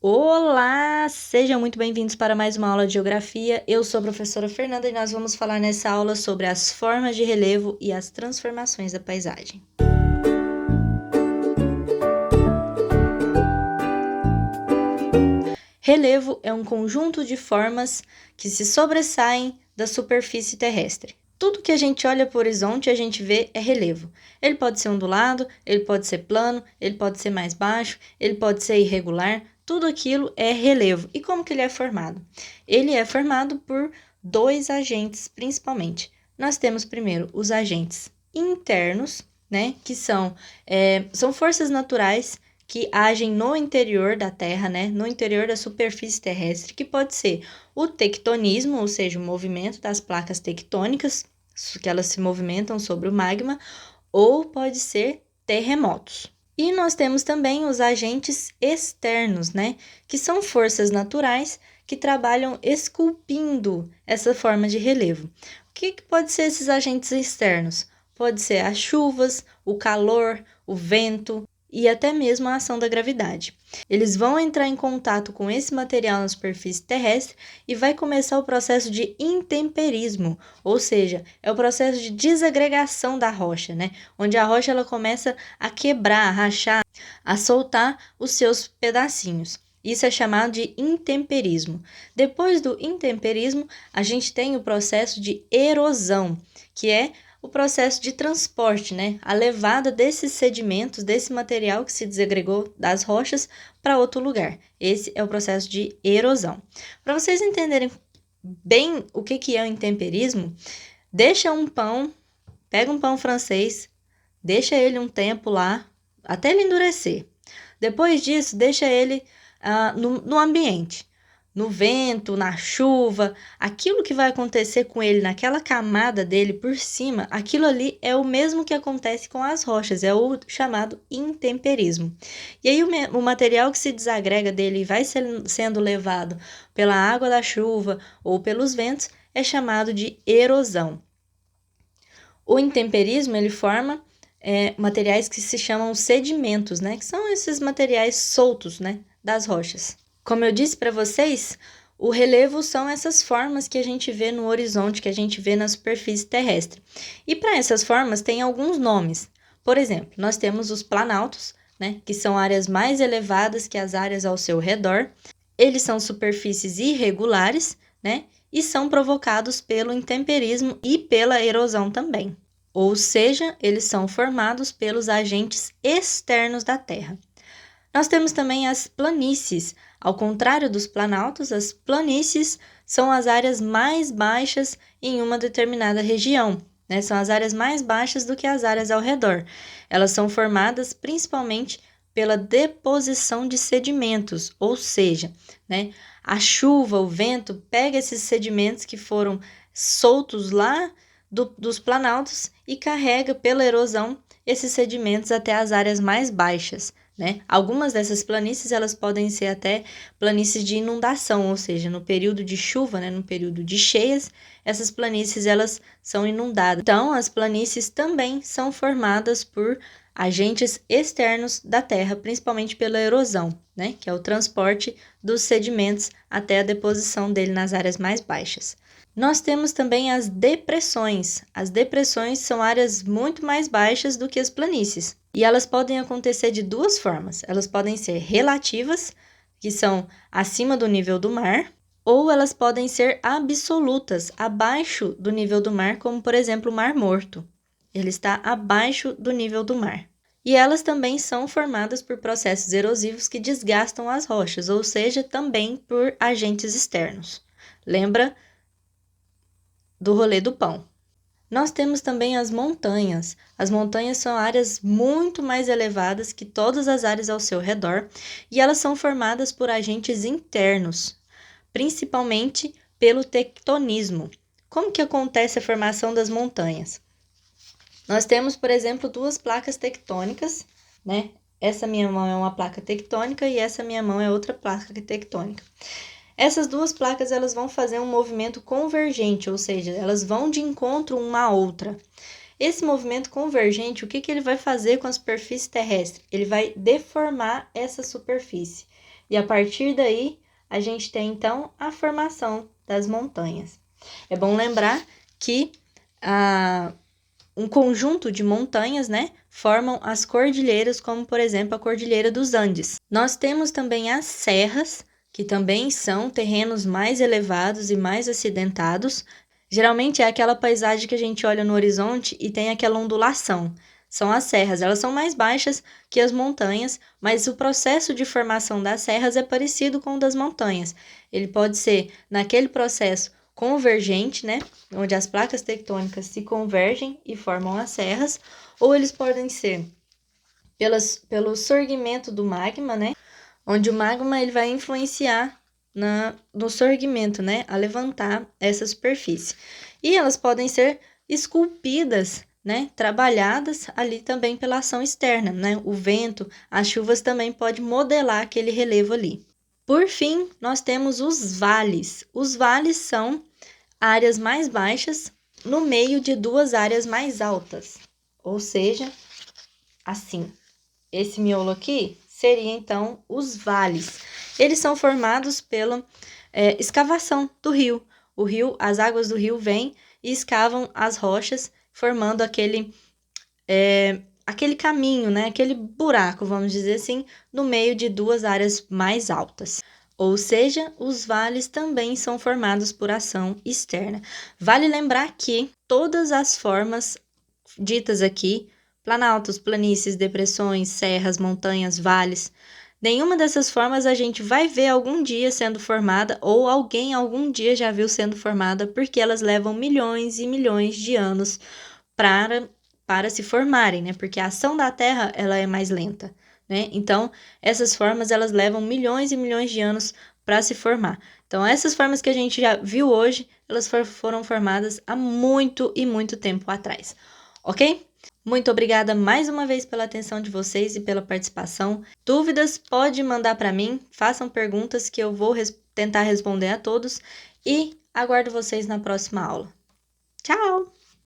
Olá, sejam muito bem-vindos para mais uma aula de geografia. Eu sou a professora Fernanda e nós vamos falar nessa aula sobre as formas de relevo e as transformações da paisagem. Relevo é um conjunto de formas que se sobressaem da superfície terrestre. Tudo que a gente olha para o horizonte, a gente vê é relevo. Ele pode ser ondulado, ele pode ser plano, ele pode ser mais baixo, ele pode ser irregular. Tudo aquilo é relevo. E como que ele é formado? Ele é formado por dois agentes, principalmente. Nós temos primeiro os agentes internos, né, que são forças naturais que agem no interior da Terra, né, no interior da superfície terrestre, que pode ser o tectonismo, ou seja, o movimento das placas tectônicas, que elas se movimentam sobre o magma, ou pode ser terremotos. E nós temos também os agentes externos, né, que são forças naturais que trabalham esculpindo essa forma de relevo. O que pode ser esses agentes externos? Pode ser as chuvas, o calor, o vento, e até mesmo a ação da gravidade. Eles vão entrar em contato com esse material na superfície terrestre e vai começar o processo de intemperismo, ou seja, é o processo de desagregação da rocha, né? Onde a rocha ela começa a quebrar, a rachar, a soltar os seus pedacinhos. Isso é chamado de intemperismo. Depois do intemperismo, a gente tem o processo de erosão, que é o processo de transporte, né? A levada desses sedimentos, desse material que se desagregou das rochas para outro lugar. Esse é o processo de erosão. Para vocês entenderem bem o que é o intemperismo, pega um pão francês, deixa ele um tempo lá, até ele endurecer. Depois disso, deixa ele no ambiente. No vento, na chuva, aquilo que vai acontecer com ele naquela camada dele por cima, aquilo ali é o mesmo que acontece com as rochas, é o chamado intemperismo. E aí o material que se desagrega dele e vai sendo levado pela água da chuva ou pelos ventos é chamado de erosão. O intemperismo ele forma materiais que se chamam sedimentos, né? Que são esses materiais soltos, né? Das rochas. Como eu disse para vocês, o relevo são essas formas que a gente vê no horizonte, que a gente vê na superfície terrestre. E para essas formas tem alguns nomes. Por exemplo, nós temos os planaltos, né, que são áreas mais elevadas que as áreas ao seu redor. Eles são superfícies irregulares, né, e são provocados pelo intemperismo e pela erosão também. Ou seja, eles são formados pelos agentes externos da Terra. Nós temos também as planícies. Ao contrário dos planaltos, as planícies são as áreas mais baixas em uma determinada região, né? São as áreas mais baixas do que as áreas ao redor. Elas são formadas principalmente pela deposição de sedimentos, ou seja, né? A chuva, o vento, pega esses sedimentos que foram soltos lá dos planaltos e carrega pela erosão esses sedimentos até as áreas mais baixas, né? Algumas dessas planícies elas podem ser até planícies de inundação, ou seja, no período de chuva, né, no período de cheias, essas planícies elas são inundadas. Então, as planícies também são formadas por agentes externos da Terra, principalmente pela erosão, né, que é o transporte dos sedimentos até a deposição dele nas áreas mais baixas. Nós temos também as depressões. As depressões são áreas muito mais baixas do que as planícies. E elas podem acontecer de duas formas. Elas podem ser relativas, que são acima do nível do mar, ou elas podem ser absolutas, abaixo do nível do mar, como por exemplo o Mar Morto. Ele está abaixo do nível do mar. E elas também são formadas por processos erosivos que desgastam as rochas, ou seja, também por agentes externos. Lembra do rolê do pão. Nós temos também as montanhas. As montanhas são áreas muito mais elevadas que todas as áreas ao seu redor e elas são formadas por agentes internos, principalmente pelo tectonismo. Como que acontece a formação das montanhas? Nós temos, por exemplo, duas placas tectônicas, né? Essa minha mão é uma placa tectônica e essa minha mão é outra placa tectônica. Essas duas placas elas vão fazer um movimento convergente, ou seja, elas vão de encontro uma à outra. Esse movimento convergente, o que ele vai fazer com a superfície terrestre? Ele vai deformar essa superfície. E a partir daí, a gente tem então a formação das montanhas. É bom lembrar que um conjunto de montanhas, né, formam as cordilheiras, como por exemplo a Cordilheira dos Andes. Nós temos também as serras, que também são terrenos mais elevados e mais acidentados. Geralmente é aquela paisagem que a gente olha no horizonte e tem aquela ondulação. São as serras, elas são mais baixas que as montanhas, mas o processo de formação das serras é parecido com o das montanhas. Ele pode ser naquele processo convergente, né, onde as placas tectônicas se convergem e formam as serras, ou eles podem ser pelo surgimento do magma, né, onde o magma ele vai influenciar no surgimento, né, a levantar essa superfície. E elas podem ser esculpidas, né, trabalhadas ali também pela ação externa, né, o vento, as chuvas também podem modelar aquele relevo ali. Por fim, nós temos os vales. Os vales são áreas mais baixas no meio de duas áreas mais altas, ou seja, assim, esse miolo aqui seria então os vales. Eles são formados pela escavação do rio. As águas do rio vêm e escavam as rochas, formando aquele caminho, né? Aquele buraco, vamos dizer assim, no meio de duas áreas mais altas. Ou seja, os vales também são formados por ação externa. Vale lembrar que todas as formas ditas aqui, planaltos, planícies, depressões, serras, montanhas, vales, nenhuma dessas formas a gente vai ver algum dia sendo formada ou alguém algum dia já viu sendo formada, porque elas levam milhões e milhões de anos para se formarem, né? Porque a ação da Terra, ela é mais lenta, né? Então, essas formas, elas levam milhões e milhões de anos para se formar. Então, essas formas que a gente já viu hoje, elas foram formadas há muito e muito tempo atrás, ok? Muito obrigada mais uma vez pela atenção de vocês e pela participação. Dúvidas, pode mandar para mim, façam perguntas que eu vou tentar responder a todos e aguardo vocês na próxima aula. Tchau!